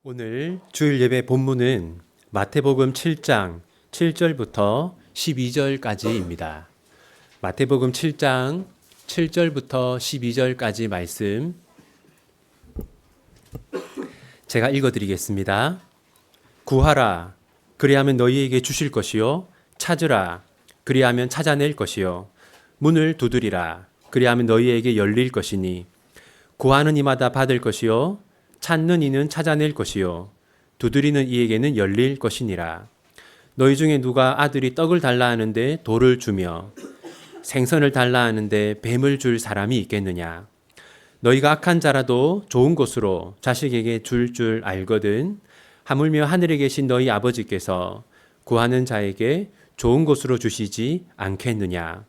오늘 주일 예배 본문은 마태복음 7장 7절부터 12절까지입니다. 마태복음 7장 7절부터 12절까지 말씀 제가 읽어드리겠습니다. 구하라, 그리하면 너희에게 주실 것이요. 찾으라, 그리하면 찾아낼 것이요. 문을 두드리라, 그리하면 너희에게 열릴 것이니 구하는 이마다 받을 것이요. 찾는 이는 찾아낼 것이요. 두드리는 이에게는 열릴 것이니라. 너희 중에 누가 아들이 떡을 달라 하는데 돌을 주며 생선을 달라 하는데 뱀을 줄 사람이 있겠느냐. 너희가 악한 자라도 좋은 곳으로 자식에게 줄 알거든. 하물며 하늘에 계신 너희 아버지께서 구하는 자에게 좋은 곳으로 주시지 않겠느냐.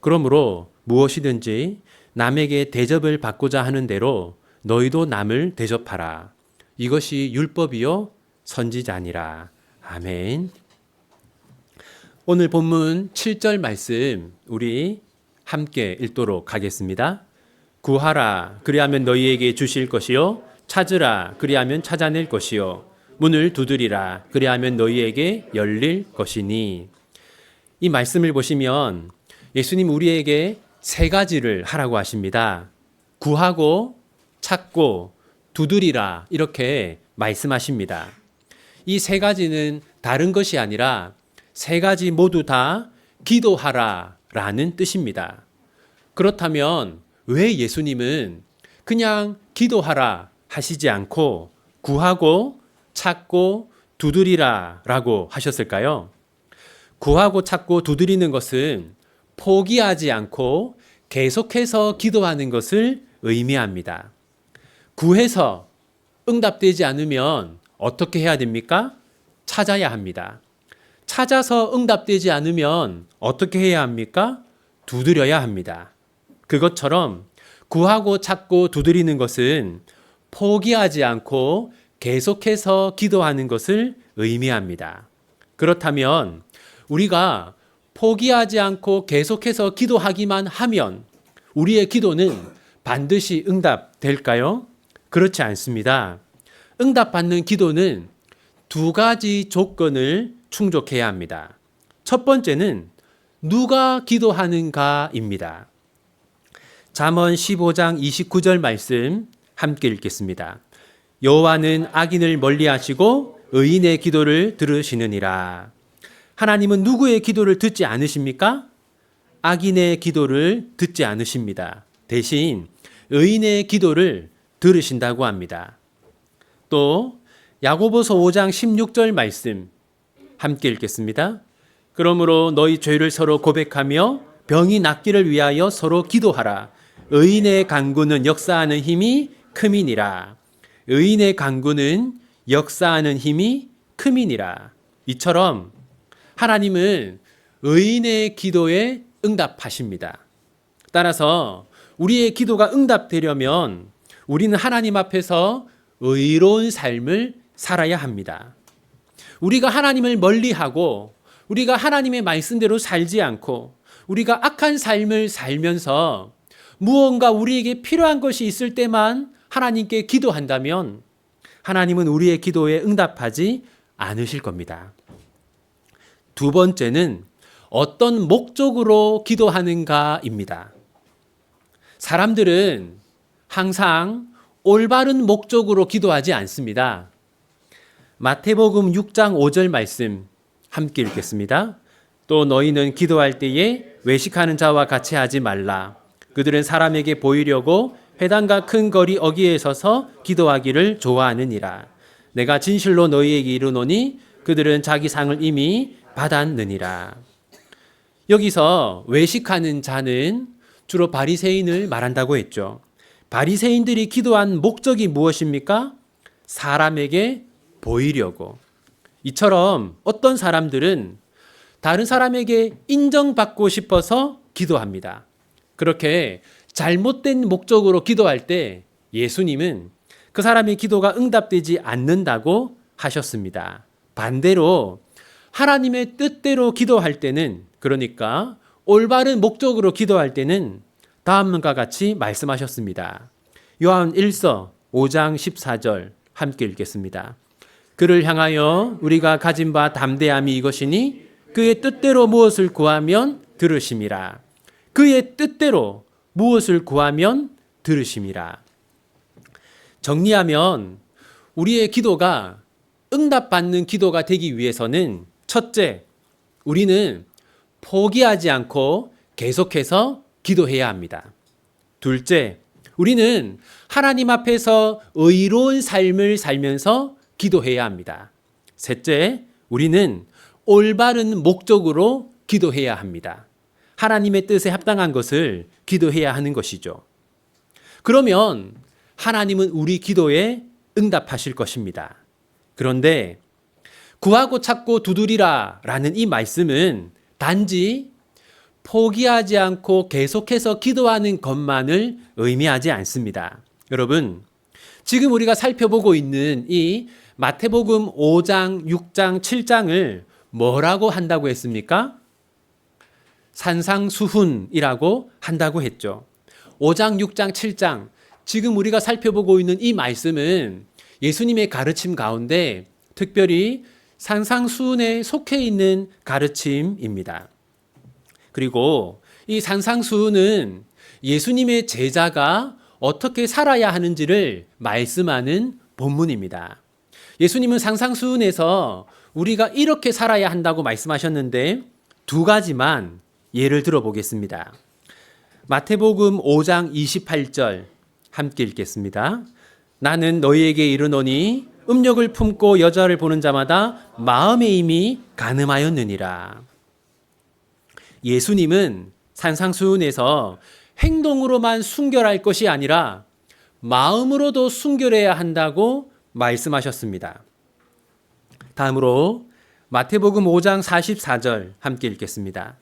그러므로 무엇이든지 남에게 대접을 받고자 하는 대로 너희도 남을 대접하라. 이것이 율법이요 선지자니라. 아멘. 오늘 본문 7절 말씀 우리 함께 읽도록 하겠습니다. 구하라, 그리하면 너희에게 주실 것이요. 찾으라, 그리하면 찾아낼 것이요. 문을 두드리라, 그리하면 너희에게 열릴 것이니. 이 말씀을 보시면 예수님 우리에게 세 가지를 하라고 하십니다. 구하고 찾고 두드리라 이렇게 말씀하십니다. 이 세 가지는 다른 것이 아니라 세 가지 모두 다 기도하라 라는 뜻입니다. 그렇다면 왜 예수님은 그냥 기도하라 하시지 않고 구하고 찾고 두드리라 라고 하셨을까요? 구하고 찾고 두드리는 것은 포기하지 않고 계속해서 기도하는 것을 의미합니다. 구해서 응답되지 않으면 어떻게 해야 됩니까? 찾아야 합니다. 찾아서 응답되지 않으면 어떻게 해야 합니까? 두드려야 합니다. 그것처럼 구하고 찾고 두드리는 것은 포기하지 않고 계속해서 기도하는 것을 의미합니다. 그렇다면 우리가 포기하지 않고 계속해서 기도하기만 하면 우리의 기도는 반드시 응답될까요? 그렇지 않습니다. 응답받는 기도는 두 가지 조건을 충족해야 합니다. 첫 번째는 누가 기도하는가입니다. 잠언 15장 29절 말씀 함께 읽겠습니다. 여호와는 악인을 멀리하시고 의인의 기도를 들으시느니라. 하나님은 누구의 기도를 듣지 않으십니까? 악인의 기도를 듣지 않으십니다. 대신 의인의 기도를 들으신다고 합니다. 또 야고보서 5장 16절 말씀 함께 읽겠습니다. 그러므로 너희 죄를 서로 고백하며 병이 낫기를 위하여 서로 기도하라. 의인의 간구는 역사하는 힘이 큼이니라. 의인의 간구는 역사하는 힘이 큼이니라. 이처럼 하나님은 의인의 기도에 응답하십니다. 따라서 우리의 기도가 응답되려면 우리는 하나님 앞에서 의로운 삶을 살아야 합니다. 우리가 하나님을 멀리하고 우리가 하나님의 말씀대로 살지 않고 우리가 악한 삶을 살면서 무언가 우리에게 필요한 것이 있을 때만 하나님께 기도한다면 하나님은 우리의 기도에 응답하지 않으실 겁니다. 두 번째는 어떤 목적으로 기도하는가입니다. 사람들은 항상 올바른 목적으로 기도하지 않습니다. 마태복음 6장 5절 말씀 함께 읽겠습니다. 또 너희는 기도할 때에 외식하는 자와 같이 하지 말라. 그들은 사람에게 보이려고 회당과 큰 거리 어귀에 서서 기도하기를 좋아하느니라. 내가 진실로 너희에게 이르노니 그들은 자기 상을 이미 받았느니라. 여기서 외식하는 자는 주로 바리새인을 말한다고 했죠. 바리새인들이 기도한 목적이 무엇입니까? 사람에게 보이려고. 이처럼 어떤 사람들은 다른 사람에게 인정받고 싶어서 기도합니다. 그렇게 잘못된 목적으로 기도할 때 예수님은 그 사람의 기도가 응답되지 않는다고 하셨습니다. 반대로 하나님의 뜻대로 기도할 때는, 그러니까 올바른 목적으로 기도할 때는 다음과 같이 말씀하셨습니다. 요한 1서 5장 14절 함께 읽겠습니다. 그를 향하여 우리가 가진 바 담대함이 이것이니 그의 뜻대로 무엇을 구하면 들으심이라. 그의 뜻대로 무엇을 구하면 들으심이라. 정리하면 우리의 기도가 응답받는 기도가 되기 위해서는 첫째, 우리는 포기하지 않고 계속해서 기도해야 합니다. 둘째, 우리는 하나님 앞에서 의로운 삶을 살면서 기도해야 합니다. 셋째, 우리는 올바른 목적으로 기도해야 합니다. 하나님의 뜻에 합당한 것을 기도해야 하는 것이죠. 그러면 하나님은 우리 기도에 응답하실 것입니다. 그런데 구하고 찾고 두드리라 라는 이 말씀은 단지 포기하지 않고 계속해서 기도하는 것만을 의미하지 않습니다. 여러분, 지금 우리가 살펴보고 있는 이 마태복음 5장, 6장, 7장을 뭐라고 한다고 했습니까? 산상수훈이라고 한다고 했죠. 5장, 6장, 7장, 지금 우리가 살펴보고 있는 이 말씀은 예수님의 가르침 가운데 특별히 산상수훈에 속해 있는 가르침입니다. 그리고 이 산상수훈은 예수님의 제자가 어떻게 살아야 하는지를 말씀하는 본문입니다. 예수님은 산상수훈에서 우리가 이렇게 살아야 한다고 말씀하셨는데 두 가지만 예를 들어보겠습니다. 마태복음 5장 28절 함께 읽겠습니다. 나는 너희에게 이르노니 음욕을 품고 여자를 보는 자마다 마음의 임이 간음하였느니라. 예수님은 산상수훈에서 행동으로만 순결할 것이 아니라 마음으로도 순결해야 한다고 말씀하셨습니다. 다음으로 마태복음 5장 44절 함께 읽겠습니다.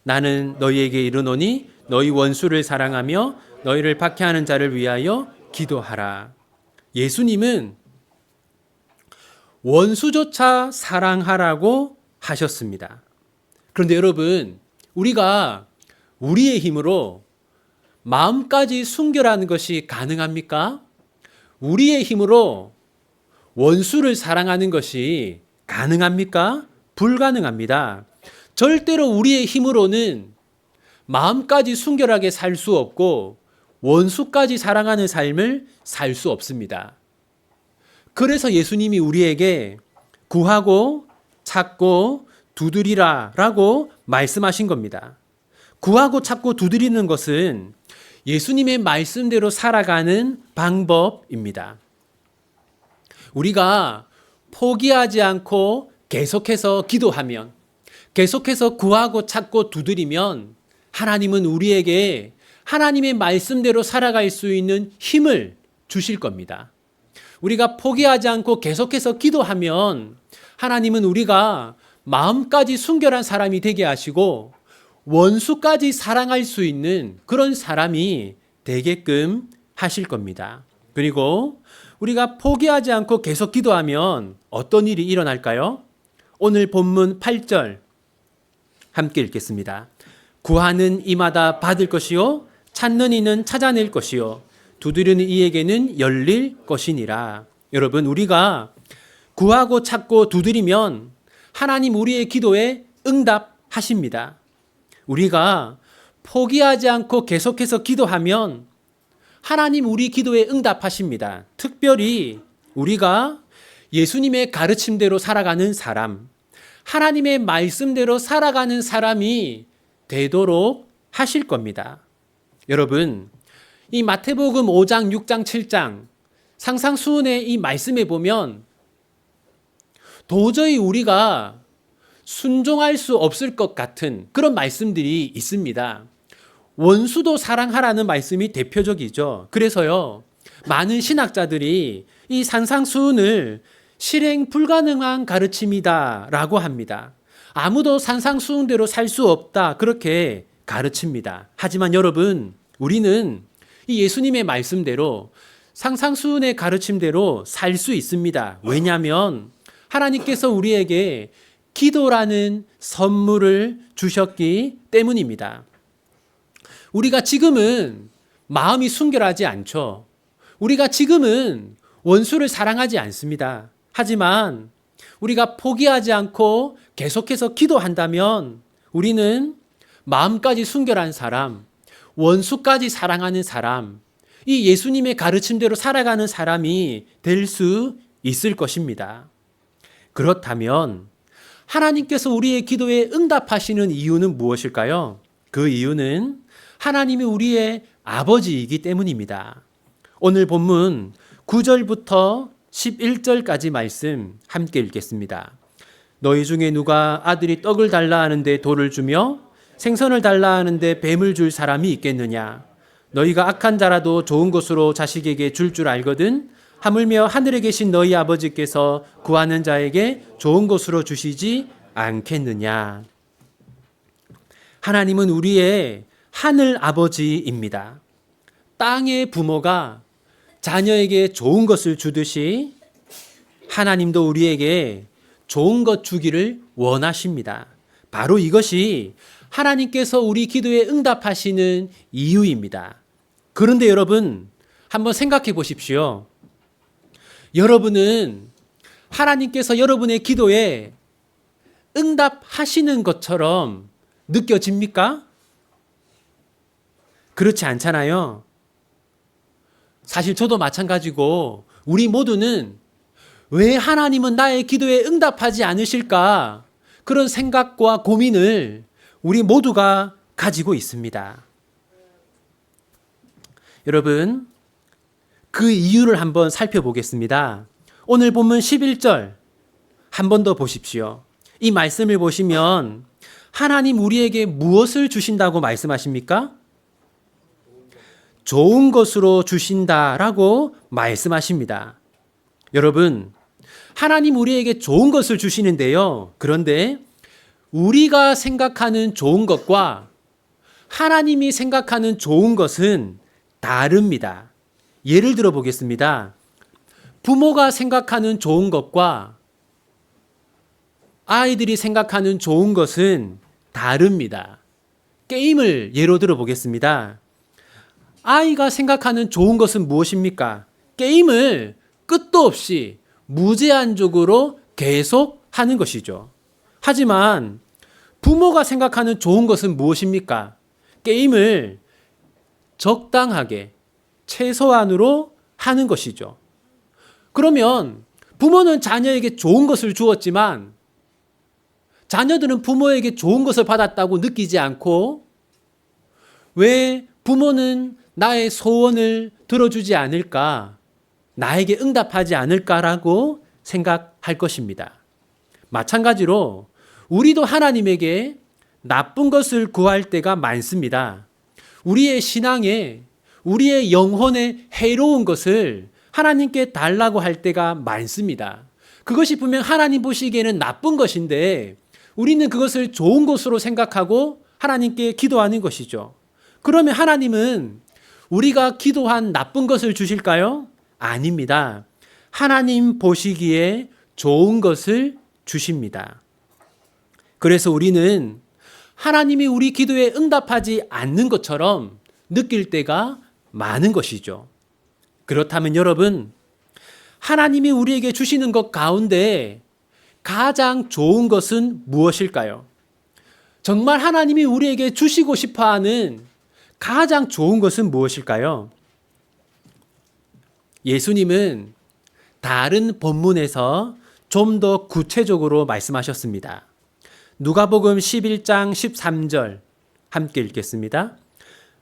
나는 너희에게 이르노니 너희 원수를 사랑하며 너희를 박해하는 자를 위하여 기도하라. 예수님은 원수조차 사랑하라고 하셨습니다. 그런데 여러분, 우리가 우리의 힘으로 마음까지 순결하는 것이 가능합니까? 우리의 힘으로 원수를 사랑하는 것이 가능합니까? 불가능합니다. 절대로 우리의 힘으로는 마음까지 순결하게 살 수 없고 원수까지 사랑하는 삶을 살 수 없습니다. 그래서 예수님이 우리에게 구하고 찾고 두드리라 라고 말씀하신 겁니다. 구하고 찾고 두드리는 것은 예수님의 말씀대로 살아가는 방법입니다. 우리가 포기하지 않고 계속해서 기도하면, 계속해서 구하고 찾고 두드리면 하나님은 우리에게 하나님의 말씀대로 살아갈 수 있는 힘을 주실 겁니다. 우리가 포기하지 않고 계속해서 기도하면 하나님은 우리가 마음까지 순결한 사람이 되게 하시고 원수까지 사랑할 수 있는 그런 사람이 되게끔 하실 겁니다. 그리고 우리가 포기하지 않고 계속 기도하면 어떤 일이 일어날까요? 오늘 본문 8절 함께 읽겠습니다. 구하는 이마다 받을 것이요 찾는 이는 찾아낼 것이요 두드리는 이에게는 열릴 것이니라. 여러분, 우리가 구하고 찾고 두드리면 하나님 우리의 기도에 응답하십니다. 우리가 포기하지 않고 계속해서 기도하면 하나님 우리 기도에 응답하십니다. 특별히 우리가 예수님의 가르침대로 살아가는 사람, 하나님의 말씀대로 살아가는 사람이 되도록 하실 겁니다. 여러분, 이 마태복음 5장, 6장, 7장 상상수훈의 이 말씀에 보면 도저히 우리가 순종할 수 없을 것 같은 그런 말씀들이 있습니다. 원수도 사랑하라는 말씀이 대표적이죠. 그래서요, 많은 신학자들이 이 산상수훈을 실행 불가능한 가르침이다 라고 합니다. 아무도 산상수훈대로 살 수 없다 그렇게 가르칩니다. 하지만 여러분, 우리는 이 예수님의 말씀대로 상상수훈의 가르침대로 살 수 있습니다. 왜냐하면 하나님께서 우리에게 기도라는 선물을 주셨기 때문입니다. 우리가 지금은 마음이 순결하지 않죠. 우리가 지금은 원수를 사랑하지 않습니다. 하지만 우리가 포기하지 않고 계속해서 기도한다면 우리는 마음까지 순결한 사람, 원수까지 사랑하는 사람, 이 예수님의 가르침대로 살아가는 사람이 될 수 있을 것입니다. 그렇다면 하나님께서 우리의 기도에 응답하시는 이유는 무엇일까요? 그 이유는 하나님이 우리의 아버지이기 때문입니다. 오늘 본문 9절부터 11절까지 말씀 함께 읽겠습니다. 너희 중에 누가 아들이 떡을 달라 하는데 돌을 주며 생선을 달라 하는데 뱀을 줄 사람이 있겠느냐? 너희가 악한 자라도 좋은 것으로 자식에게 줄 알거든 하물며 하늘에 계신 너희 아버지께서 구하는 자에게 좋은 것으로 주시지 않겠느냐? 하나님은 우리의 하늘 아버지입니다. 땅의 부모가 자녀에게 좋은 것을 주듯이 하나님도 우리에게 좋은 것 주기를 원하십니다. 바로 이것이 하나님께서 우리 기도에 응답하시는 이유입니다. 그런데 여러분, 한번 생각해 보십시오. 여러분은 하나님께서 여러분의 기도에 응답하시는 것처럼 느껴집니까? 그렇지 않잖아요. 사실 저도 마찬가지고 우리 모두는 왜 하나님은 나의 기도에 응답하지 않으실까? 그런 생각과 고민을 우리 모두가 가지고 있습니다. 여러분, 그 이유를 한번 살펴보겠습니다. 오늘 본문 11절 한 번 더 보십시오. 이 말씀을 보시면 하나님 우리에게 무엇을 주신다고 말씀하십니까? 좋은 것으로 주신다라고 말씀하십니다. 여러분, 하나님 우리에게 좋은 것을 주시는데요. 그런데 우리가 생각하는 좋은 것과 하나님이 생각하는 좋은 것은 다릅니다. 예를 들어 보겠습니다. 부모가 생각하는 좋은 것과 아이들이 생각하는 좋은 것은 다릅니다. 게임을 예로 들어 보겠습니다. 아이가 생각하는 좋은 것은 무엇입니까? 게임을 끝도 없이 무제한적으로 계속 하는 것이죠. 하지만 부모가 생각하는 좋은 것은 무엇입니까? 게임을 적당하게 최소한으로 하는 것이죠. 그러면 부모는 자녀에게 좋은 것을 주었지만 자녀들은 부모에게 좋은 것을 받았다고 느끼지 않고 왜 부모는 나의 소원을 들어주지 않을까? 나에게 응답하지 않을까라고 생각할 것입니다. 마찬가지로 우리도 하나님에게 나쁜 것을 구할 때가 많습니다. 우리의 신앙에, 우리의 영혼에 해로운 것을 하나님께 달라고 할 때가 많습니다. 그것이 분명 하나님 보시기에는 나쁜 것인데 우리는 그것을 좋은 것으로 생각하고 하나님께 기도하는 것이죠. 그러면 하나님은 우리가 기도한 나쁜 것을 주실까요? 아닙니다. 하나님 보시기에 좋은 것을 주십니다. 그래서 우리는 하나님이 우리 기도에 응답하지 않는 것처럼 느낄 때가 많은 것이죠. 그렇다면 여러분, 하나님이 우리에게 주시는 것 가운데 가장 좋은 것은 무엇일까요? 정말 하나님이 우리에게 주시고 싶어 하는 가장 좋은 것은 무엇일까요? 예수님은 다른 본문에서 좀 더 구체적으로 말씀하셨습니다. 누가복음 11장 13절 함께 읽겠습니다.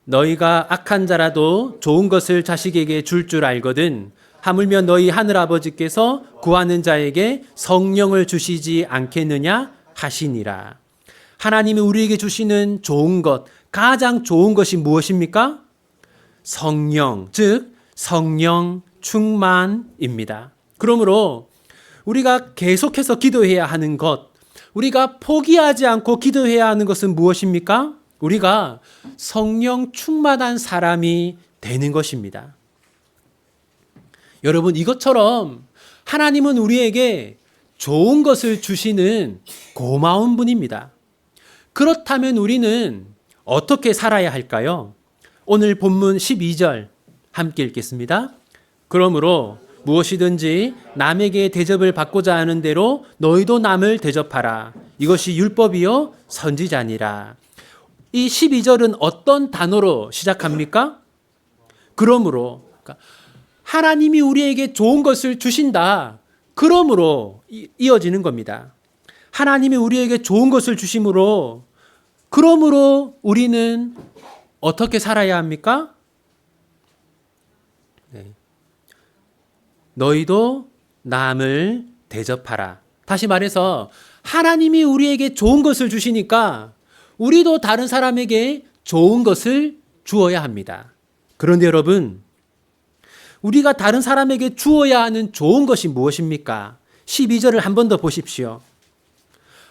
너희가 악한 자라도 좋은 것을 자식에게 줄 알거든 하물며 너희 하늘아버지께서 구하는 자에게 성령을 주시지 않겠느냐 하시니라. 하나님이 우리에게 주시는 좋은 것, 가장 좋은 것이 무엇입니까? 성령, 즉 성령 충만입니다. 그러므로 우리가 계속해서 기도해야 하는 것, 우리가 포기하지 않고 기도해야 하는 것은 무엇입니까? 우리가 성령 충만한 사람이 되는 것입니다. 여러분, 이것처럼 하나님은 우리에게 좋은 것을 주시는 고마운 분입니다. 그렇다면 우리는 어떻게 살아야 할까요? 오늘 본문 12절 함께 읽겠습니다. 그러므로 무엇이든지 남에게 대접을 받고자 하는 대로 너희도 남을 대접하라. 이것이 율법이요 선지자니라. 이 12절은 어떤 단어로 시작합니까? 그러므로. 그러니까 하나님이 우리에게 좋은 것을 주신다. 그러므로 이어지는 겁니다. 하나님이 우리에게 좋은 것을 주심으로 그러므로 우리는 어떻게 살아야 합니까? 네. 너희도 남을 대접하라. 다시 말해서 하나님이 우리에게 좋은 것을 주시니까 우리도 다른 사람에게 좋은 것을 주어야 합니다. 그런데 여러분, 우리가 다른 사람에게 주어야 하는 좋은 것이 무엇입니까? 12절을 한 번 더 보십시오.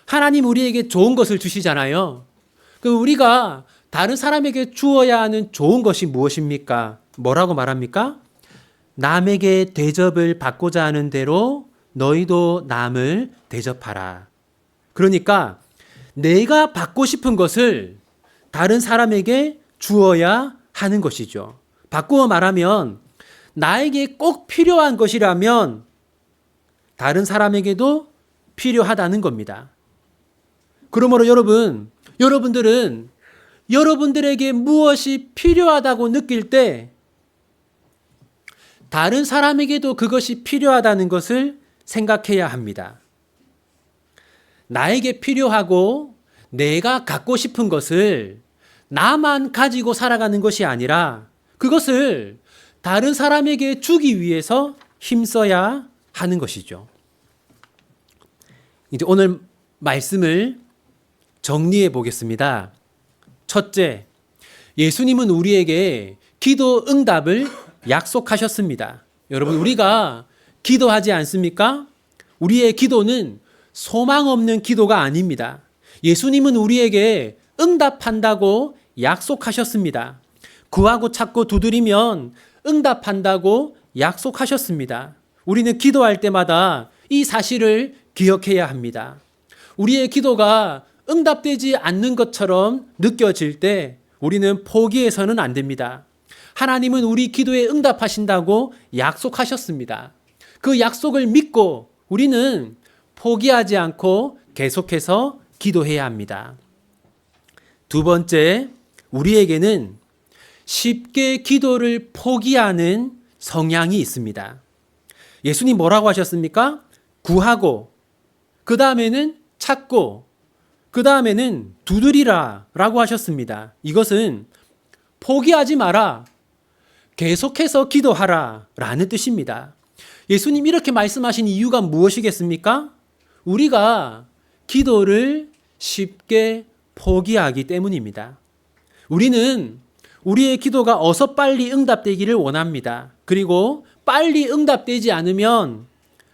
하나님 우리에게 좋은 것을 주시잖아요. 그럼 우리가 다른 사람에게 주어야 하는 좋은 것이 무엇입니까? 뭐라고 말합니까? 남에게 대접을 받고자 하는 대로 너희도 남을 대접하라. 그러니까 내가 받고 싶은 것을 다른 사람에게 주어야 하는 것이죠. 바꾸어 말하면 나에게 꼭 필요한 것이라면 다른 사람에게도 필요하다는 겁니다. 그러므로 여러분들은 여러분들에게 무엇이 필요하다고 느낄 때 다른 사람에게도 그것이 필요하다는 것을 생각해야 합니다. 나에게 필요하고 내가 갖고 싶은 것을 나만 가지고 살아가는 것이 아니라 그것을 다른 사람에게 주기 위해서 힘써야 하는 것이죠. 이제 오늘 말씀을 정리해 보겠습니다. 첫째, 예수님은 우리에게 기도 응답을 약속하셨습니다. 여러분, 우리가 기도하지 않습니까? 우리의 기도는 소망 없는 기도가 아닙니다. 예수님은 우리에게 응답한다고 약속하셨습니다. 구하고 찾고 두드리면 응답한다고 약속하셨습니다. 우리는 기도할 때마다 이 사실을 기억해야 합니다. 우리의 기도가 응답되지 않는 것처럼 느껴질 때 우리는 포기해서는 안 됩니다. 하나님은 우리 기도에 응답하신다고 약속하셨습니다. 그 약속을 믿고 우리는 포기하지 않고 계속해서 기도해야 합니다. 두 번째, 우리에게는 쉽게 기도를 포기하는 성향이 있습니다. 예수님 뭐라고 하셨습니까? 구하고, 그 다음에는 찾고, 그 다음에는 두드리라 라고 하셨습니다. 이것은 포기하지 마라, 계속해서 기도하라 라는 뜻입니다. 예수님 이렇게 말씀하신 이유가 무엇이겠습니까? 우리가 기도를 쉽게 포기하기 때문입니다. 우리는 우리의 기도가 어서 빨리 응답되기를 원합니다. 그리고 빨리 응답되지 않으면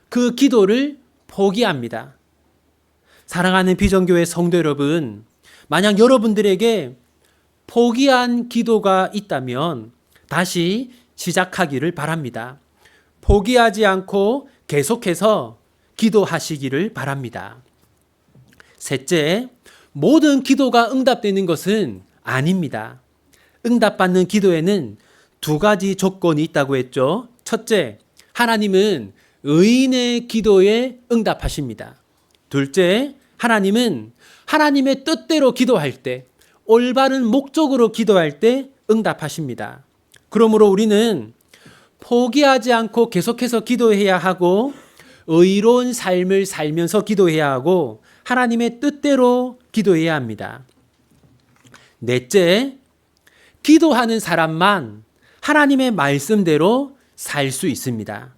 그 기도를 포기합니다. 사랑하는 비전교회 성도 여러분, 만약 여러분들에게 포기한 기도가 있다면 다시 시작하기를 바랍니다. 포기하지 않고 계속해서 기도하시기를 바랍니다. 셋째, 모든 기도가 응답되는 것은 아닙니다. 응답받는 기도에는 두 가지 조건이 있다고 했죠. 첫째, 하나님은 의인의 기도에 응답하십니다. 둘째, 하나님은 하나님의 뜻대로 기도할 때, 올바른 목적으로 기도할 때 응답하십니다. 그러므로 우리는 포기하지 않고 계속해서 기도해야 하고 의로운 삶을 살면서 기도해야 하고 하나님의 뜻대로 기도해야 합니다. 넷째, 기도하는 사람만 하나님의 말씀대로 살 수 있습니다.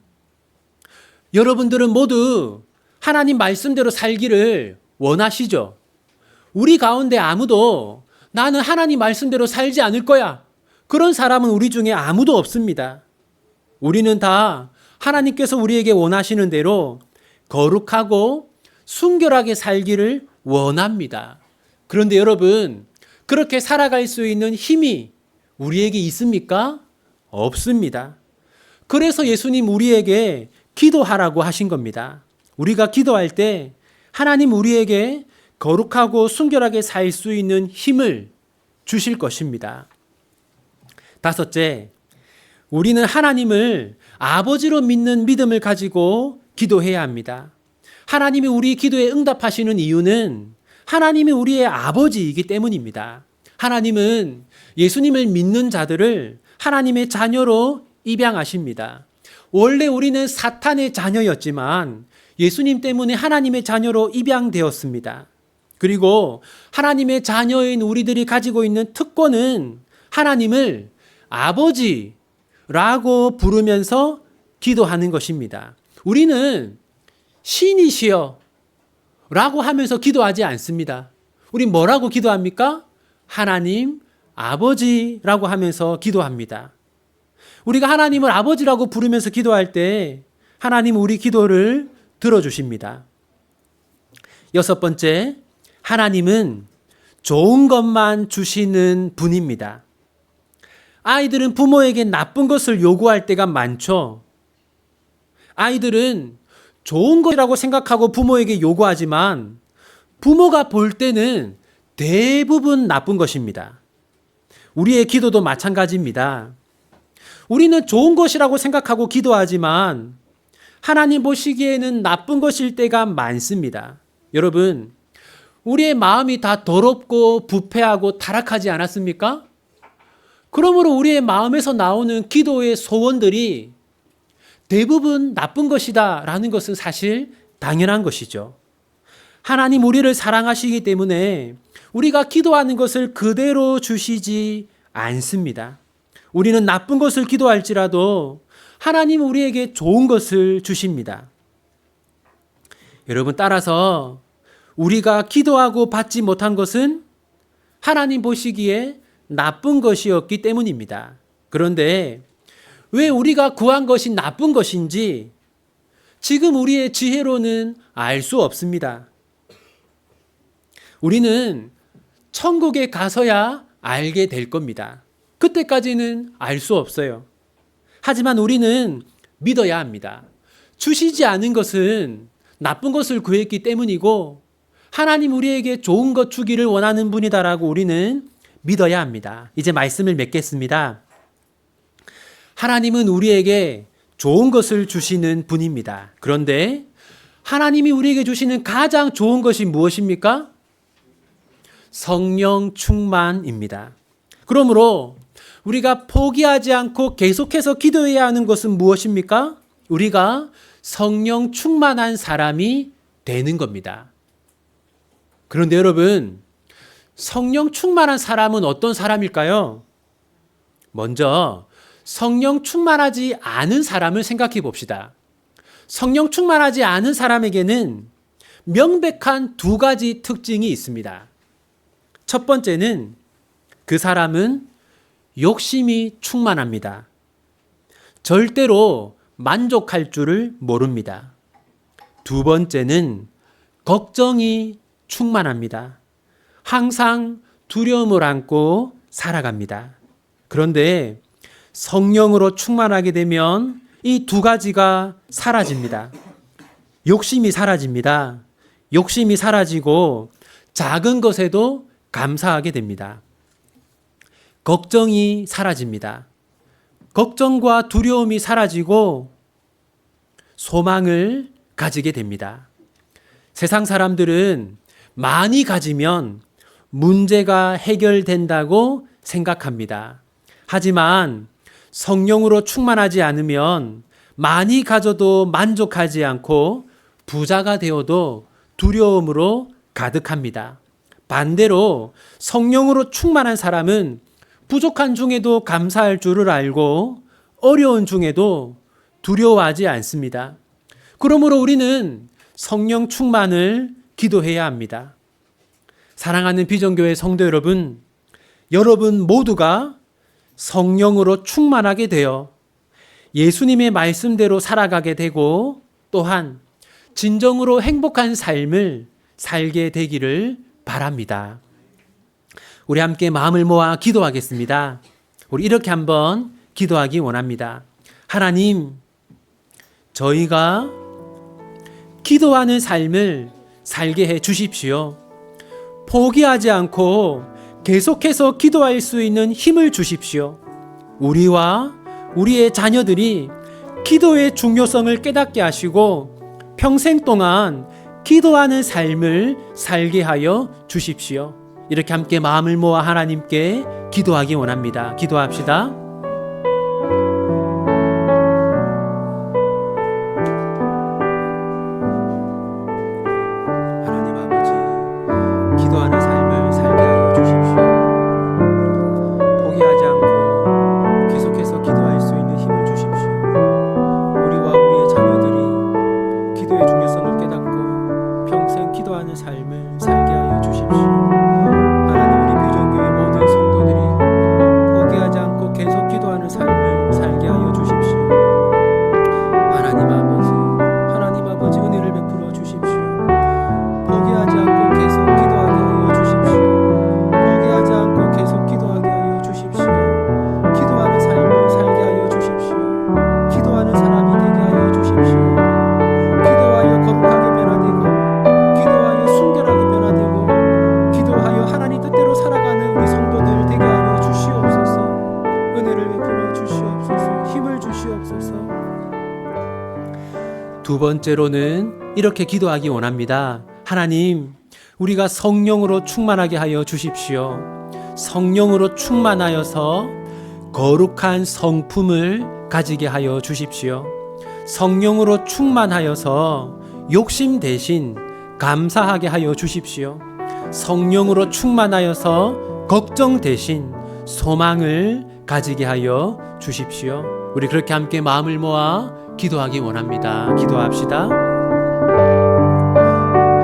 여러분들은 모두 하나님 말씀대로 살기를 원하시죠? 우리 가운데 아무도 나는 하나님 말씀대로 살지 않을 거야, 그런 사람은 우리 중에 아무도 없습니다. 우리는 다 하나님께서 우리에게 원하시는 대로 거룩하고 순결하게 살기를 원합니다. 그런데 여러분, 그렇게 살아갈 수 있는 힘이 우리에게 있습니까? 없습니다. 그래서 예수님 우리에게 기도하라고 하신 겁니다. 우리가 기도할 때 하나님 우리에게 거룩하고 순결하게 살 수 있는 힘을 주실 것입니다. 다섯째, 우리는 하나님을 아버지로 믿는 믿음을 가지고 기도해야 합니다. 하나님이 우리 기도에 응답하시는 이유는 하나님이 우리의 아버지이기 때문입니다. 하나님은 예수님을 믿는 자들을 하나님의 자녀로 입양하십니다. 원래 우리는 사탄의 자녀였지만 예수님 때문에 하나님의 자녀로 입양되었습니다. 그리고 하나님의 자녀인 우리들이 가지고 있는 특권은 하나님을 아버지라고 부르면서 기도하는 것입니다. 우리는 신이시여 라고 하면서 기도하지 않습니다. 우리 뭐라고 기도합니까? 하나님 아버지라고 하면서 기도합니다. 우리가 하나님을 아버지라고 부르면서 기도할 때 하나님 우리 기도를 들어주십니다. 6번째, 하나님은 좋은 것만 주시는 분입니다. 아이들은 부모에게 나쁜 것을 요구할 때가 많죠. 아이들은 좋은 것이라고 생각하고 부모에게 요구하지만 부모가 볼 때는 대부분 나쁜 것입니다. 우리의 기도도 마찬가지입니다. 우리는 좋은 것이라고 생각하고 기도하지만 하나님 보시기에는 나쁜 것일 때가 많습니다. 여러분, 우리의 마음이 다 더럽고 부패하고 타락하지 않았습니까? 그러므로 우리의 마음에서 나오는 기도의 소원들이 대부분 나쁜 것이다 라는 것은 사실 당연한 것이죠. 하나님 우리를 사랑하시기 때문에 우리가 기도하는 것을 그대로 주시지 않습니다. 우리는 나쁜 것을 기도할지라도 하나님 우리에게 좋은 것을 주십니다. 여러분, 따라서 우리가 기도하고 받지 못한 것은 하나님 보시기에 나쁜 것이었기 때문입니다. 그런데 왜 우리가 구한 것이 나쁜 것인지 지금 우리의 지혜로는 알 수 없습니다. 우리는 천국에 가서야 알게 될 겁니다. 그때까지는 알 수 없어요. 하지만 우리는 믿어야 합니다. 주시지 않은 것은 나쁜 것을 구했기 때문이고 하나님 우리에게 좋은 것 주기를 원하는 분이다라고 우리는 믿어야 합니다. 이제 말씀을 맺겠습니다. 하나님은 우리에게 좋은 것을 주시는 분입니다. 그런데 하나님이 우리에게 주시는 가장 좋은 것이 무엇입니까? 성령 충만입니다. 그러므로 우리가 포기하지 않고 계속해서 기도해야 하는 것은 무엇입니까? 우리가 성령 충만한 사람이 되는 겁니다. 그런데 여러분, 성령 충만한 사람은 어떤 사람일까요? 먼저 성령 충만하지 않은 사람을 생각해 봅시다. 성령 충만하지 않은 사람에게는 명백한 두 가지 특징이 있습니다. 첫 번째는 그 사람은 욕심이 충만합니다. 절대로 만족할 줄을 모릅니다. 두 번째는 걱정이 충만합니다. 항상 두려움을 안고 살아갑니다. 그런데 성령으로 충만하게 되면 이 두 가지가 사라집니다. 욕심이 사라집니다. 욕심이 사라지고 작은 것에도 감사하게 됩니다. 걱정이 사라집니다. 걱정과 두려움이 사라지고 소망을 가지게 됩니다. 세상 사람들은 많이 가지면 문제가 해결된다고 생각합니다. 하지만 성령으로 충만하지 않으면 많이 가져도 만족하지 않고 부자가 되어도 두려움으로 가득합니다. 반대로 성령으로 충만한 사람은 부족한 중에도 감사할 줄을 알고 어려운 중에도 두려워하지 않습니다. 그러므로 우리는 성령 충만을 기도해야 합니다. 사랑하는 비전교회 성도 여러분, 여러분 모두가 성령으로 충만하게 되어 예수님의 말씀대로 살아가게 되고 또한 진정으로 행복한 삶을 살게 되기를 바랍니다. 우리 함께 마음을 모아 기도하겠습니다. 우리 이렇게 한번 기도하기 원합니다. 하나님, 저희가 기도하는 삶을 살게 해 주십시오. 포기하지 않고 계속해서 기도할 수 있는 힘을 주십시오. 우리와 우리의 자녀들이 기도의 중요성을 깨닫게 하시고 평생 동안 기도하는 삶을 살게 하여 주십시오. 이렇게 함께 마음을 모아 하나님께 기도하기 원합니다. 기도합시다. 하나님 아버지, 기도하는 삶을 살게 하여 주십시오. 포기하지 않고 계속해서 기도할 수 있는 힘을 주십시오. 우리와 우리의 자녀들이 기도의 중요성을 깨닫고 평생 기도하는 삶을 살게 하여 주십시오. 하나님, 우리 비전교회 모든 성도들이 포기하지 않고 계속 기도하는 삶을 살게 하여 주십시오. 하나님 아버지 은혜를 베풀어 주십시오. 포기하지 않고 계속 기도하게 하여 주십시오. 포기하지 않고 계속 기도하게 하여 주십시오. 기도하는 삶을 살게 하여 주십시오. 기도하는 사람이 되게 하여 주십시오. 기도하여 거룩하게 변화되고, 기도하여 순결하게 변화되고, 기도하여 하나님 뜻대로 살아가는 우리 성도들 되게 하여 주시옵소서. 은혜를 베풀어 주시옵소서. 힘을 주시옵소서. 두 번째로는 이렇게 기도하기 원합니다. 하나님, 우리가 성령으로 충만하게 하여 주십시오. 성령으로 충만하여서 거룩한 성품을 가지게 하여 주십시오. 성령으로 충만하여서 욕심 대신 감사하게 하여 주십시오. 성령으로 충만하여서 걱정 대신 소망을 가지게 하여 주십시오. 우리 그렇게 함께 마음을 모아 기도하기 원합니다. 기도합시다.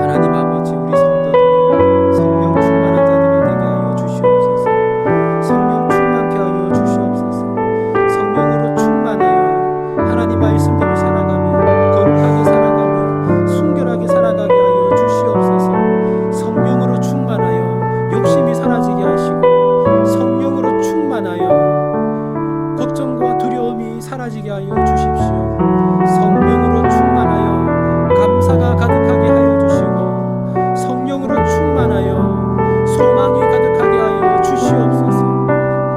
하나님 아버지, 우리 성도들이 성령 충만한 자들이 되게 하여 주시옵소서. 성령 충만케 하여 주시옵소서. 성령으로 충만하여 하나님 말씀대로 살아가며 거룩하게 살아가며 순결하게 살아가게 하여 주시옵소서. 성령으로 충만하여 욕심이 사라지게 하시고, 성령으로 충만하여 걱정과 두려움이 사라지게 하여 주십시오. 성령으로 충만하여 감사가 가득하게 하여 주시고, 성령으로 충만하여 소망이 가득하게 하여 주시옵소서.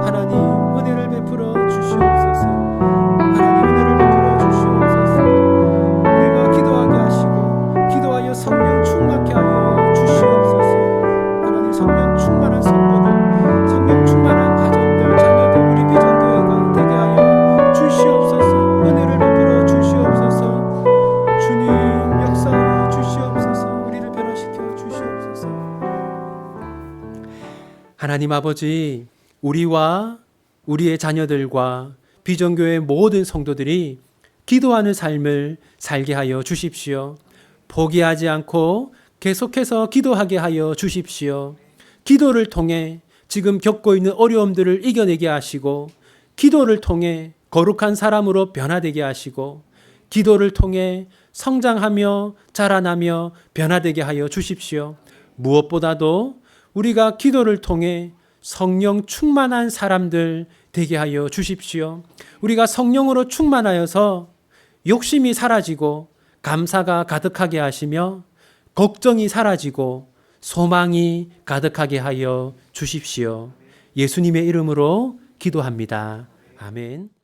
하나님 은혜를 베풀어 주시옵소서. 하나님 은혜를 베풀어 주시옵소서. 우리가 기도하게 하시고 기도하여 성령 충만케 하여 주시옵소서. 하나님, 성령 충만한 성도들, 성령 충만한 가정들, 자녀들, 우리 비전교회가 되게 하여 주시옵소서. 은혜를 베풀어 주시옵소서. 주님 역사하여 주시옵소서. 우리를 변화시켜 주시옵소서. 하나님 아버지, 우리와 우리의 자녀들과 비전교회 모든 성도들이 기도하는 삶을 살게 하여 주십시오. 포기하지 않고 계속해서 기도하게 하여 주십시오. 기도를 통해 지금 겪고 있는 어려움들을 이겨내게 하시고, 기도를 통해 거룩한 사람으로 변화되게 하시고, 기도를 통해 성장하며 자라나며 변화되게 하여 주십시오. 무엇보다도 우리가 기도를 통해 성령 충만한 사람들 되게 하여 주십시오. 우리가 성령으로 충만하여서 욕심이 사라지고 감사가 가득하게 하시며 걱정이 사라지고 소망이 가득하게 하여 주십시오. 예수님의 이름으로 기도합니다. 아멘.